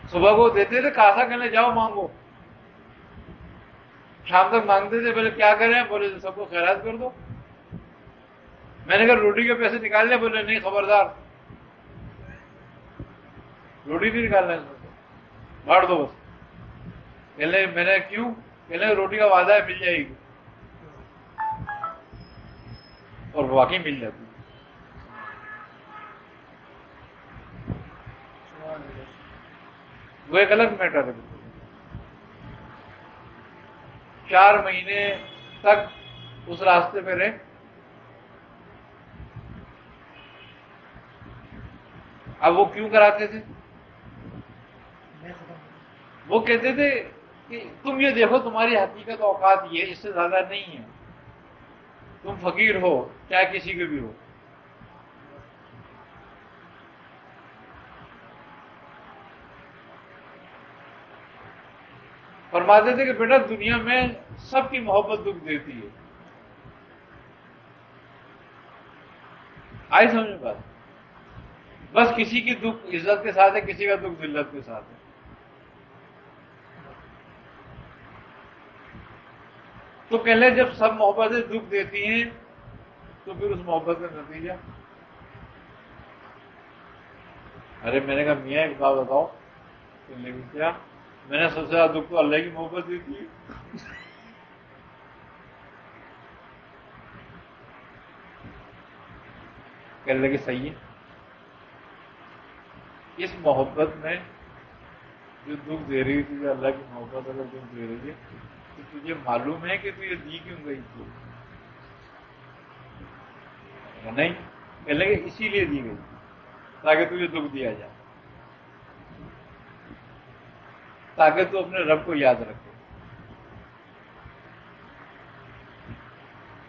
صبح کو دیتے تھے کاسا کہنے جاؤ مانگو، شام تک مانگتے تھے، بولے کیا کریں، بولے سب کو خیرات کر دو۔ میں نے کہا روٹی کے پیسے نکال لے، بولے نہیں خبردار، روٹی نہیں نکالنا ہے، بانٹ دو بس۔ کہنے میں نے کیوں، کہنے روٹی کا وعدہ ہے مل جائے گی، اور واقعی مل جاتی ہے۔ وہ ایک الگ میٹر ہے۔ 4 مہینے تک اس راستے پہ رہے، اب وہ کیوں کراتے تھے؟ وہ کہتے تھے کہ تم یہ دیکھو تمہاری حقیقت اوقات یہ، اس سے زیادہ نہیں ہے، تم فقیر ہو چاہے کسی کے بھی ہو، فرماتے تھے کہ بیٹا دنیا میں سب کی محبت دکھ دیتی ہے، آئی سمجھ میں بات؟ بس کسی کی دکھ عزت کے ساتھ ہے، کسی کا دکھ ذلت کے ساتھ ہے۔ تو کہنے جب سب محبتیں دکھ دیتی ہیں تو پھر اس محبت کا نتیجہ؟ ارے میں نے کہا میاں ایک بات بتاؤ، کہنے لگی کیا؟ میں نے سب سے زیادہ دکھ تو اللہ کی محبت دیتی ہے۔ کہنے لگی صحیح ہے، اس محبت میں جو دکھ دے رہی تھی، اللہ کی محبت اگر دکھ دے رہی ہے تو تجھے معلوم ہے کہ تو یہ دی کیوں گئی تھی؟ نہیں، کہنے لگے اسی لیے دی گئی تاکہ تجھے دکھ دیا جائے، تاکہ تو اپنے رب کو یاد رکھے۔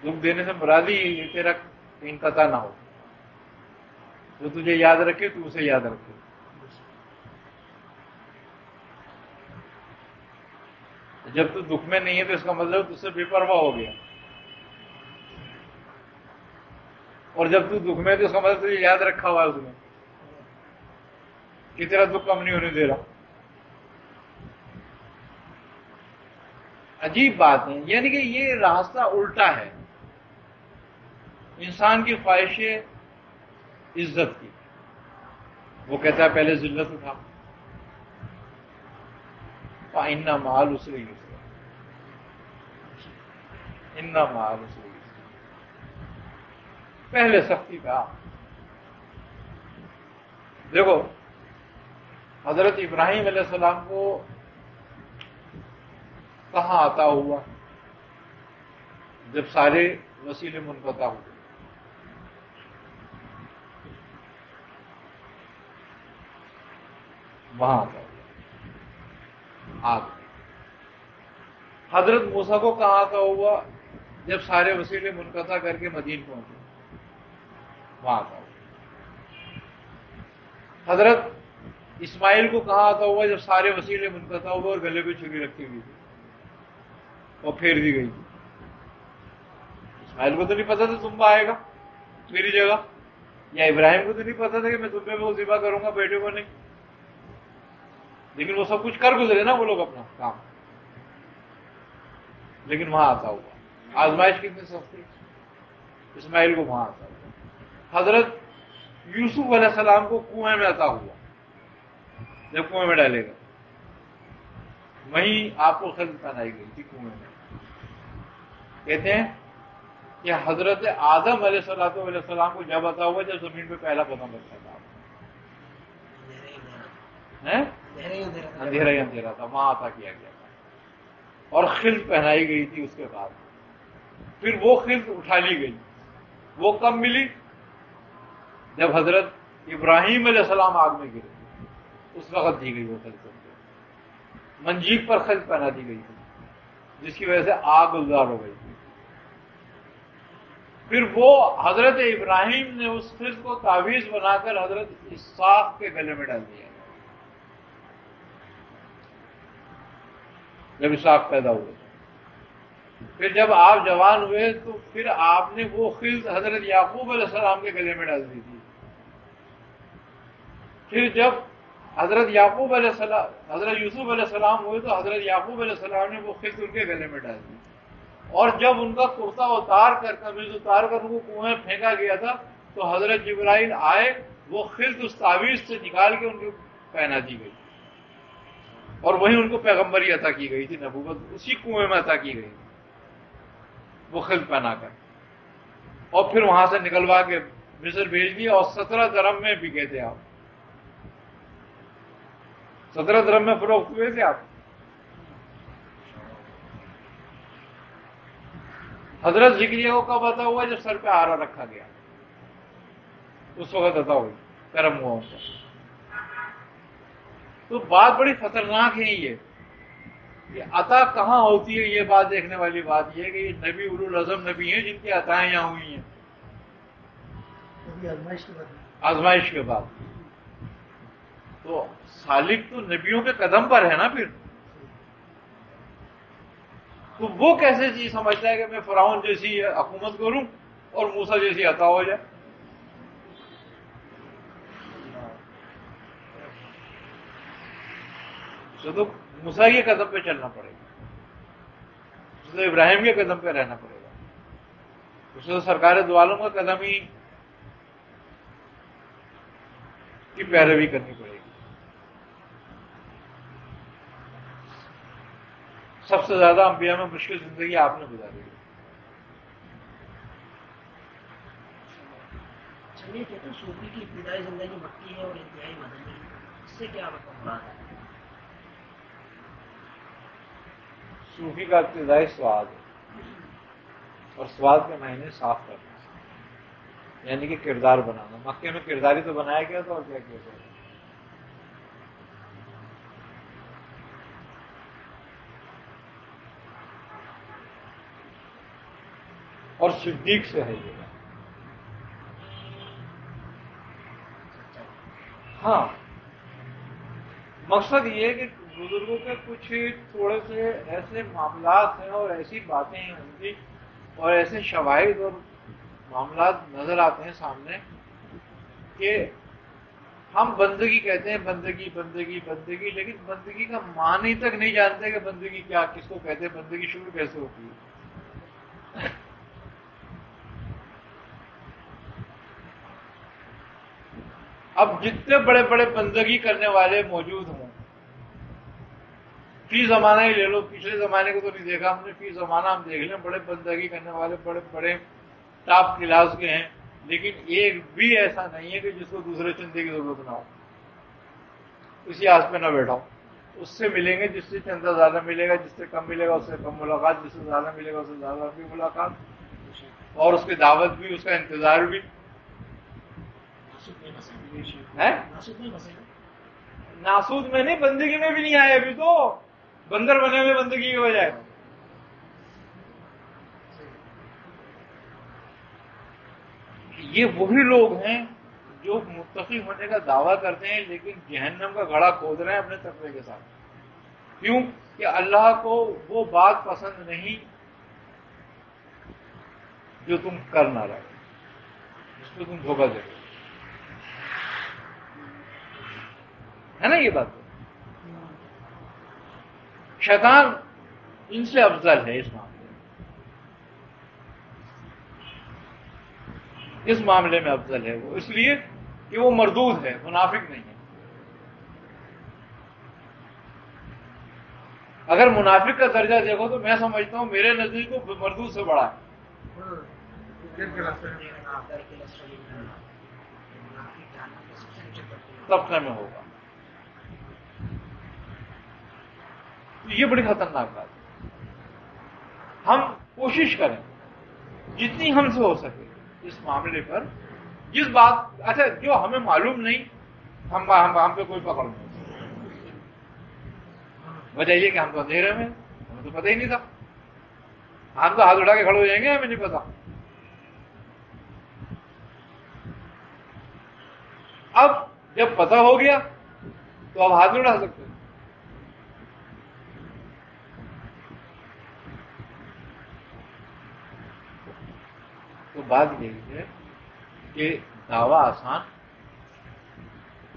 دکھ دینے سے مراد ہی یہ تیرا انقطاع نہ ہو، جو تجھے یاد رکھے تو اسے یاد رکھے۔ جب تو دکھ میں نہیں ہے تو اس کا مطلب تجھ سے بے پرواہ ہو گیا، اور جب تو دکھ میں ہے تو اس کا مطلب تجھے یاد رکھا ہوا ہے اس نے کہ تیرا دکھ کم نہیں ہونے دے رہا۔ عجیب بات ہے، یعنی کہ یہ راستہ الٹا ہے۔ انسان کی خواہش عزت کی، وہ کہتا ہے پہلے ذلت اٹھا، فَإِنَّ مَعَ الْعُسْرِ يُسْرًا، إِنَّ مَعَ الْعُسْرِ يُسْرًا، پہلے سختی کا۔ دیکھو حضرت ابراہیم علیہ السلام کو کہاں عطا ہوا؟ جب سارے وسیلے منقطع ہوئے، وہاں عطا ہوا آگ۔ حضرت موسیٰ کو کہاں عطا ہوا؟ جب سارے وسیلے منقطع کر کے مدین پہنچے، وہاں عطا ہوا۔ حضرت اسماعیل کو کہاں عطا ہوا؟ جب سارے وسیلے منقطع ہوئے اور گلے پہ چھری رکھی ہوئی تھی اور پھیر دی گئی تھی۔ اسماعیل کو تو نہیں پتا تھا تم آئے گا میری جگہ، یا ابراہیم کو تو نہیں پتا تھا کہ میں تمہیں وہ ذبح کروں گا، بیٹے کو نہیں، لیکن وہ سب کچھ کر گزرے نا وہ لوگ اپنا کام، لیکن وہاں آتا ہوا۔ آزمائش کتنی سختی، اسماعیل کو وہاں آتا ہوا۔ حضرت یوسف علیہ السلام کو کنویں میں عطا ہوا. جب کنویں میں ڈالے گا وہیں آپ کو خلق پہنائی گئی تھی کنویں میں. کہتے ہیں کہ حضرت آدم علیہ السلام کو جب عطا ہوا جب زمین پہ پہلا قدم رکھا تھا. اندھیرا ہی اندھیرا تھا, وہاں عطا کیا گیا تھا اور خلق پہنائی گئی تھی. اس کے بعد پھر وہ خلق اٹھا لی گئی. وہ کب ملی؟ جب حضرت ابراہیم علیہ السلام آگ میں گرے اس وقت دی گئی وہ خلق. منجیب پر خلق پہنا دی گئی تھی جس کی وجہ سے آگ گلزار ہو گئی تھی. پھر وہ حضرت ابراہیم نے اس خلق کو تعویذ بنا کر حضرت اسحاق کے گلے میں ڈال دیا. جب اسحاق پیدا ہوئے پھر جب آپ جوان ہوئے تو پھر آپ نے وہ خلق حضرت یعقوب علیہ السلام کے گلے میں ڈال دی تھی. پھر جب حضرت یعقوب علیہ السلام حضرت یوسف علیہ السلام ہوئے تو حضرت یعقوب علیہ السلام نے وہ خلق ان کے گلے میں ڈال دی. اور جب ان کا کرتا اتار کر قمیض اتار کر ان کو کنویں میں پھینکا گیا تھا تو حضرت جبرائیل آئے, وہ خلق اس تعویذ سے نکال کے ان کو پہنا دی گئی اور وہیں ان کو پیغمبری عطا کی گئی تھی, نبوت اسی کنویں میں عطا کی گئی وہ خلق پہنا کر. اور پھر وہاں سے نکلوا کے مصر بھیج دیا اور 17 درہم میں بکے تھے آپ. 17 درہم میں فروخت ہوئے تھے آپ. حضرت ذکریہ کو کب عطا ہوا؟ جب سر پہ آرا رکھا گیا اس وقت عطا ہوئی, کرم ہوا ان کا. تو بات بڑی خطرناک ہے یہ عطا کہاں ہوتی ہے. یہ بات دیکھنے والی بات یہ ہے کہ یہ نبی اولو العزم نبی ہیں جن کی عطائیں یہاں ہوئی ہیں آزمائش کے بعد. تو سالک تو نبیوں کے قدم پر ہے نا. پھر تو وہ کیسے چیز سمجھتا ہے کہ میں فرعون جیسی حکومت کروں اور موسیٰ جیسی عطا ہو جائے. تو موسیٰ کے قدم پہ چلنا پڑے گا, تو ابراہیم کے قدم پہ رہنا پڑے گا, اسے تو سرکار دو عالم کا قدم ہی کی پیروی کرنی پڑے گی. سب سے زیادہ انبیاء میں مشکل زندگی آپ نے گزاری ہے. چلیے کہتے ہیں صوفی کی ابتدائی زندگی مکی ہے اور انتہائی مدنی ہے, اس سے کیا مطلب مراد ہے؟ صوفی کا ابتدائی سواد ہے اور سواد کے معنی صاف کرنا, یعنی کہ کردار بنانا. مکے میں کرداری تو بنایا گیا تھا اور کیا کیا تھا. اور صدیق سے ہے یہ. ہاں مقصد یہ ہے کہ بزرگوں کے کچھ تھوڑے سے ایسے معاملات ہیں اور ایسی باتیں ہیں ان کی اور ایسے شواہد اور معاملات نظر آتے ہیں سامنے کہ ہم بندگی کہتے ہیں, بندگی بندگی بندگی, لیکن بندگی کا معنی تک نہیں جانتے کہ بندگی کیا, کس کو کہتے ہیں, بندگی شروع کیسے ہوتی ہے. اب جتنے بڑے بڑے بندگی کرنے والے موجود ہوں, فی زمانہ ہی لے لو, پچھلے زمانے کو تو نہیں دیکھا ہم نے, فی زمانہ ہم دیکھ لیں بڑے بندگی کرنے والے بڑے بڑے ٹاپ کلاس کے ہیں, لیکن ایک بھی ایسا نہیں ہے کہ جس کو دوسرے چندے کی ضرورت نہ ہو, اسی آس پہ نہ بیٹھا ہو. اس سے ملیں گے جس سے چندہ زیادہ ملے گا, جس سے کم ملے گا اس سے کم ملاقات, جس سے زیادہ ملے گا اس سے زیادہ بھی ملاقات, اور اس کی دعوت بھی, اس کا انتظار بھی. ناسود میں نہیں, بندگی میں بھی نہیں آئے ابھی تو, بندر بنے ہوئے بندگی کی بجائے. یہ وہی لوگ ہیں جو متقی ہونے کا دعویٰ کرتے ہیں لیکن جہنم کا گھڑا کھود رہے ہیں اپنے تقوی کے ساتھ. کیوں کہ اللہ کو وہ بات پسند نہیں جو تم کر نہ رہے, جس کو تم دھوکہ دے رہے ہے نا. یہ بات شیطان ان سے افضل ہے اس معاملے میں. اس معاملے میں افضل ہے وہ، اس لیے کہ وہ مردود ہے، منافق نہیں ہے۔ اگر منافق کا درجہ دیکھو تو میں سمجھتا ہوں میرے نزدیک وہ مردود سے بڑا ہے، طبقے میں ہوگا۔ تو یہ بڑی خطرناک بات ہے۔ ہم کوشش کریں جتنی ہم سے ہو سکے اس معاملے پر، جس بات اچھا جو ہمیں معلوم نہیں ہم پہ کوئی پکڑ نہیں، وجہ یہ کہ ہم تو اندھیرے میں، ہمیں تو پتہ ہی نہیں تھا، ہم تو ہاتھ اٹھا کے کھڑے ہو جائیں گے، ہمیں نہیں پتا۔ اب جب پتہ ہو گیا تو اب ہاتھ نہیں اٹھا سکتے۔ تو بات یہی ہے کہ دعویٰ آسان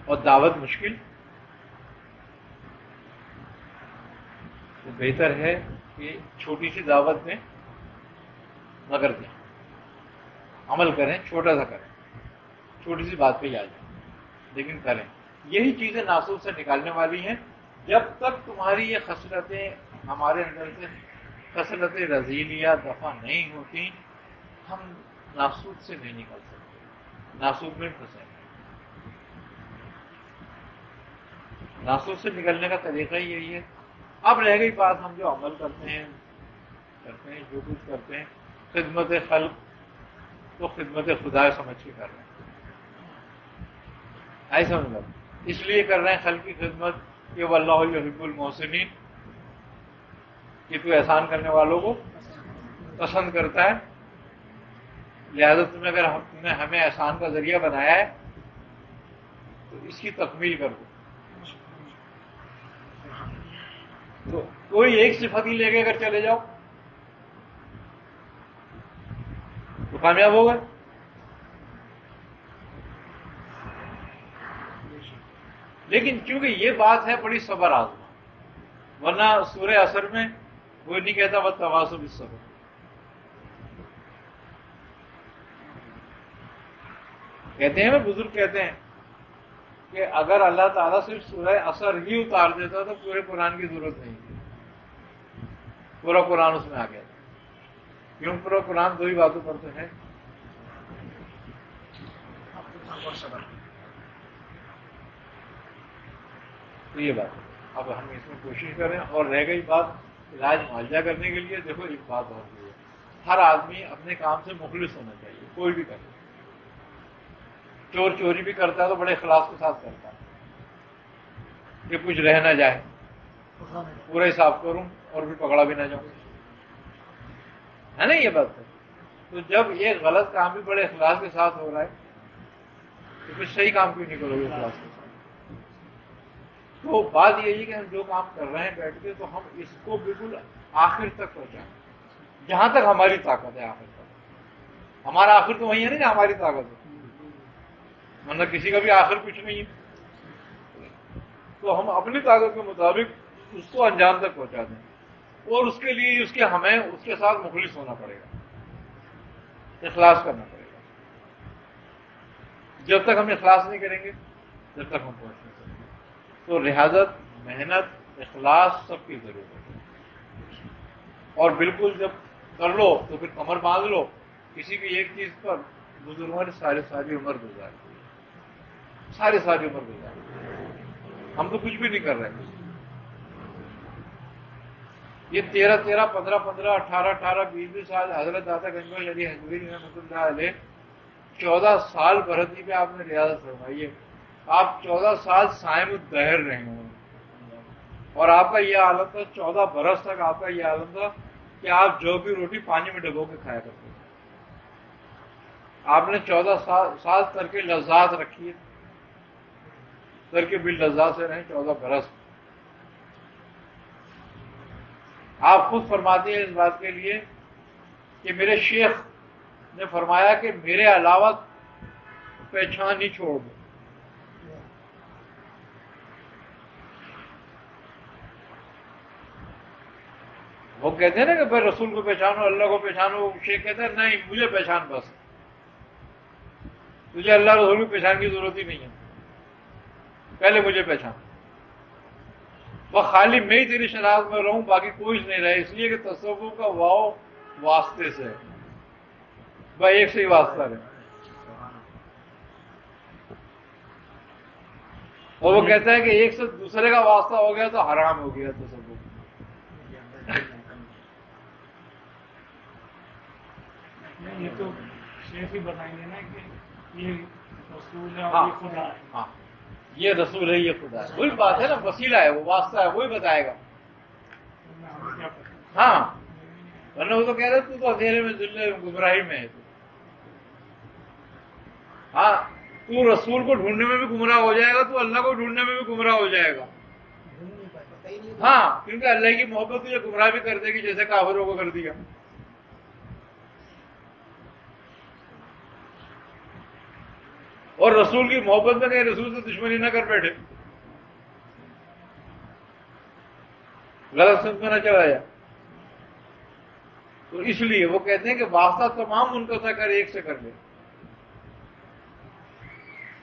اور دعوت مشکل، تو بہتر ہے کہ چھوٹی سی دعوت میں نہ کر دیں، عمل کریں، چھوٹا سا کریں، چھوٹی سی بات پہ ہی آ جائیں، لیکن کریں۔ یہی چیزیں ناسوب سے نکالنے والی ہیں۔ جب تک تمہاری یہ خصلتیں ہمارے اندر سے خصلت رذیلیہ دفع نہیں ہوتی، ہم ناسوب سے نہیں نکل سکتے، ناسوب میں پھنسیں گے۔ ناسوب سے نکلنے کا طریقہ ہی یہی ہے۔ اب رہ گئی بات ہم جو عمل کرتے ہیں جو کچھ کرتے ہیں، خدمت خلق تو خدمت خدا سمجھ کے کر رہے ہیں، ایسا سمجھ لو، اس لیے کر رہے ہیں خلق کی خدمت کہ واللہ یحب المحسنین، کہ تو احسان کرنے والوں کو پسند کرتا ہے، لہذا تم نے اگر تم نے ہمیں احسان کا ذریعہ بنایا ہے تو اس کی تکمیل کر دو۔ تو کوئی ایک صفت ہی لے کے اگر چلے جاؤ تو کامیاب ہو گئے۔ لیکن چونکہ یہ بات ہے بڑی صبر آزما، ورنہ سورہ عصر میں وہ نہیں کہتا وَالتَّوَاصَوْا بِالصَّبْرِ، کہتے ہیں نا بزرگ کہتے ہیں کہ اگر اللہ تعالیٰ صرف سورہ عصر ہی اتار دیتا تو پورے قرآن کی ضرورت نہیں تھی، پورا قرآن اس میں آ گیا تھا۔ کیوں؟ پورا قرآن دو ہی باتوں پر تو ہے، تو یہ بات ہے۔ اب ہم اس میں کوشش کریں۔ اور رہ گئی بات علاج معالجہ کرنے کے لیے، دیکھو ایک بات اور بھی ہے، ہر آدمی اپنے کام سے مخلص ہونا چاہیے، کوئی بھی کرے۔ چور چوری بھی کرتا ہے تو بڑے اخلاص کے ساتھ کرتا ہے کہ کچھ رہ نہ جائے، پورا حساب کروں اور پھر پکڑا بھی نہ جاؤں، ہے نا یہ بات ہے۔ تو جب یہ غلط کام بھی بڑے اخلاص کے ساتھ ہو رہا ہے تو پھر صحیح کام کیوں نہیں کرو گے اخلاص کے ساتھ؟ تو بات یہی ہے کہ ہم جو کام کر رہے ہیں بیٹھ کے تو ہم اس کو بالکل آخر تک پہنچائیں، جہاں تک ہماری طاقت ہے آخر تک۔ ہمارا آخر تو وہی ہے نا کہ ہماری طاقت ہے، ورنہ کسی کا بھی آخر کچھ نہیں ہے۔ تو ہم اپنی طاقت کے مطابق اس کو انجام تک پہنچا دیں، اور اس کے لیے ہمیں اس کے ساتھ مخلص ہونا پڑے گا، اخلاص کرنا پڑے گا۔ جب تک ہم اخلاص نہیں کریں گے جب تک ہم پہنچ نہیں سکیں۔ تو ریاضت، محنت، اخلاص سب کی ضرورت ہے، اور بالکل جب کر لو تو پھر کمر باندھ لو کسی بھی ایک چیز پر۔ بزرگوں نے ساری عمر گزاری، ساری عمر گزاری، ہم تو کچھ بھی نہیں کر رہے۔ یہ 13 15 18 20 سال حضرت داتا گنگوئی علی حضوری رحمۃ اللہ علیہ 14 سال برہنی پہ آپ نے ریاضت فرمائی ہے۔ آپ 14 سال صائم الدہر رہے ہوں، اور آپ کا یہ عالم تھا 14 برس تک آپ کا یہ عالم تھا کہ آپ جو بھی روٹی پانی میں ڈبو کے کھایا کرتے تھے۔ آپ نے 14 سال ترک لذات رکھی ہے، ترک باللذات سے رہیں 14 برس۔ آپ خود فرماتے ہیں اس بات کے لیے کہ میرے شیخ نے فرمایا کہ میرے علاوہ پہچان ہی چھوڑ دو۔ وہ کہتے ہیں نا کہ بھائی رسول کو پہچانو، اللہ کو پہچانو، شیخ کہتے ہیں نہیں، مجھے پہچان بس، تجھے اللہ رسول کی پہچان کی ضرورت ہی نہیں ہے، پہلے مجھے پہچان، وہ خالی میں ہی تیری شناخت میں رہوں، باقی کوئی نہیں رہے، اس لیے کہ تصوف کا واؤ واسطے سے ہے، بھائی ایک سے ہی واسطہ رہے۔ اور وہ کہتا ہے کہ ایک سے دوسرے کا واسطہ ہو گیا تو حرام ہو گیا تصوف۔ یہ تو شیخ ہی بتائیں گے نا کہ یہ رسول ہے اور ہاں یہ خدا ہے۔ ہاں، یہ رسول ہے، یہ خدا ہے، وہی بات ہے نا، وسیلہ ہے، وہ واسطہ ہے، وہی بتائے گا۔ ہمیں کیا پتہ؟ ہاں، ورنہ وہ تو کہہ رہے تو تو اندھیرے میں ذلے گمراہی میں ہے تو۔ ہاں، تو رسول کو ڈھونڈنے میں بھی گمراہ ہو جائے گا، تو اللہ کو ڈھونڈنے میں بھی گمراہ ہو جائے گا۔ ڈھونڈ نہیں پائے گا، کہیں نہیں ہاں، کیونکہ اللہ کی محبت تجھے گمراہ بھی کر دے گی، جیسے کافروں کو کر دیا۔ اور رسول کی محبت میں کہیں رسول سے دشمنی نہ کر بیٹھے، غلط سمجھ میں نہ چلا جائے۔ تو اس لیے وہ کہتے ہیں کہ واسطہ تمام منقطع کر، ایک سے کر لے۔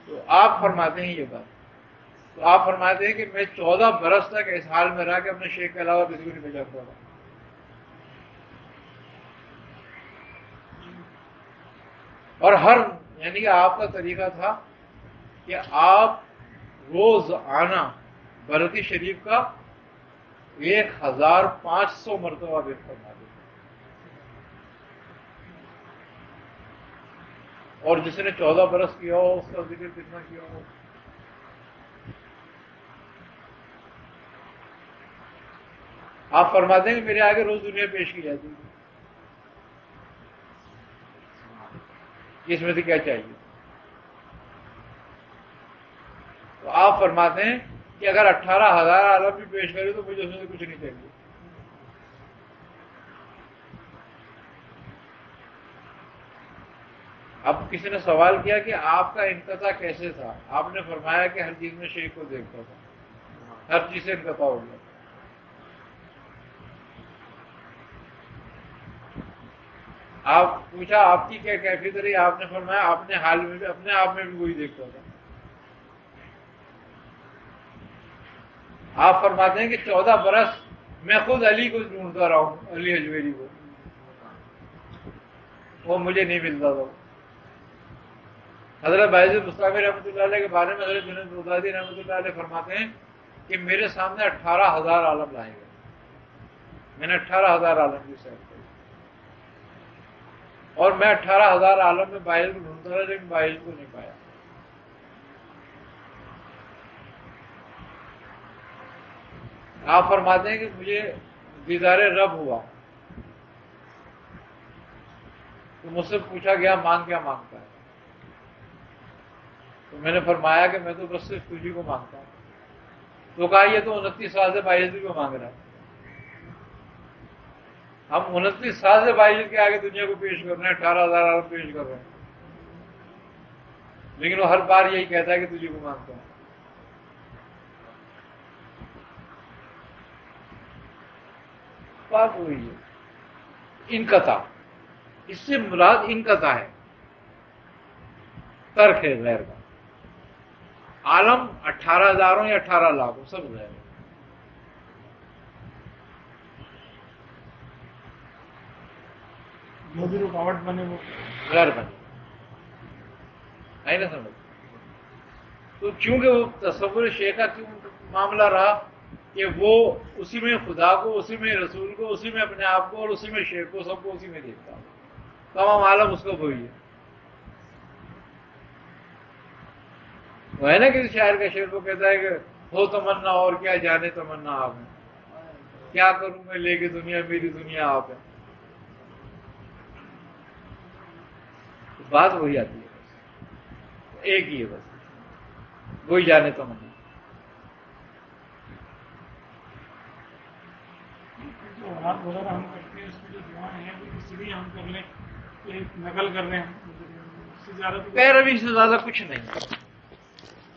تو آپ فرماتے ہیں یہ بات، تو آپ فرماتے ہیں کہ میں 14 برس تک اس حال میں رہا کہ اپنے شیخ کے علاوہ کسی کو نہیں پہچانتا تھا۔ اور ہر یعنی کہ آپ کا طریقہ تھا کہ آپ روز آنا برتی شریف کا 1500 مرتبہ ذکر فرما دیتے، اور جس نے 14 برس کیا ہو اس کا ذکر کتنا کیا ہو۔ آپ فرماتے ہیں کہ میرے آگے روز دنیا پیش کی جاتی ہے، اس میں سے کیا چاہیے؟ تو آپ فرماتے ہیں کہ اگر 18,000 عالم بھی پیش کرے تو مجھے اس میں سے کچھ نہیں چاہیے۔ اب کسی نے سوال کیا کہ آپ کا انقطاع کیسے تھا؟ آپ نے فرمایا کہ ہر چیز میں شیخ کو دیکھتا تھا، ہر چیز سے انقطاع ہو گیا۔ آپ پوچھا آپ کی کیا کیفیت رہی؟ آپ نے فرمایا اپنے حال میں بھی، اپنے آپ میں بھی وہی دیکھتا تھا۔ آپ فرماتے ہیں کہ 14 برس میں خود علی کو ڈھونڈتا رہا ہوں، علی حجویری کو، وہ مجھے نہیں ملتا تھا۔ حضرت باعث مصطفی رحمۃ اللہ علیہ کے بارے میں حضرت جنید بغدادی رحمۃ اللہ علیہ فرماتے ہیں کہ میرے سامنے 18,000 عالم لائے گئے، میں نے 18,000 عالم کی سیر کی، اور میں 18,000 عالم میں باعث کو ڈھونڈتا رہا لیکن باعث کو نہیں پایا۔ آپ فرماتے ہیں کہ مجھے دیدار رب ہوا تو مجھ سے پوچھا گیا مانگ کیا مانگتا ہے؟ تو میں نے فرمایا کہ میں تو بس صرف تجھی کو مانگتا ہوں۔ تو کہا یہ تو 29 سال سے باعث کو مانگ رہا ہے۔ ہم 29 سال سے باعث کے آگے دنیا کو پیش کر رہے ہیں، 18,000 عالم پیش کر رہے ہیں، لیکن وہ ہر بار یہی کہتا ہے کہ تجھی کو مانگتا ہوں۔ بات وہی ہے، انقطاع، اس سے مراد انقطاع ہے، ترک ہے غیر کا۔ عالم 18,000 ہو یا 18 لاکھ ہو، سب غیر ہے۔ جو بھی رکاوٹ بنے وہ غیر بنے، ہے نا سمجھ؟ تو چونکہ وہ تصور شیخ کا کیوں معاملہ رہا کہ وہ اسی میں خدا کو، اسی میں رسول کو، اسی میں اپنے آپ کو، اور اسی میں شیخ کو، سب کو اسی میں دیکھتا ہوں، تمام عالم اس کو وہی ہے۔ وہ ہے نا کسی شاعر کا شعر، وہ کہتا ہے کہ ہو تمنا اور کیا جانے تمنا آپ ہے، کیا کروں میں لے کے دنیا، میری دنیا آپ ہے۔ بات وہی آتی ہے، بس ایک ہی ہے، بس وہی جانے تمنا۔ جو رات وغیرہ ہم کرتے ہیں اس میں جو دعائیں ہیں وہ اس لیے ہم کر لیں کہ نقل کر رہے ہیں، اس سے زیادہ تو پیروی سے زیادہ کچھ نہیں،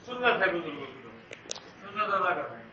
سنت ہے بزرگوں کی، سنت ادا کر رہے ہیں۔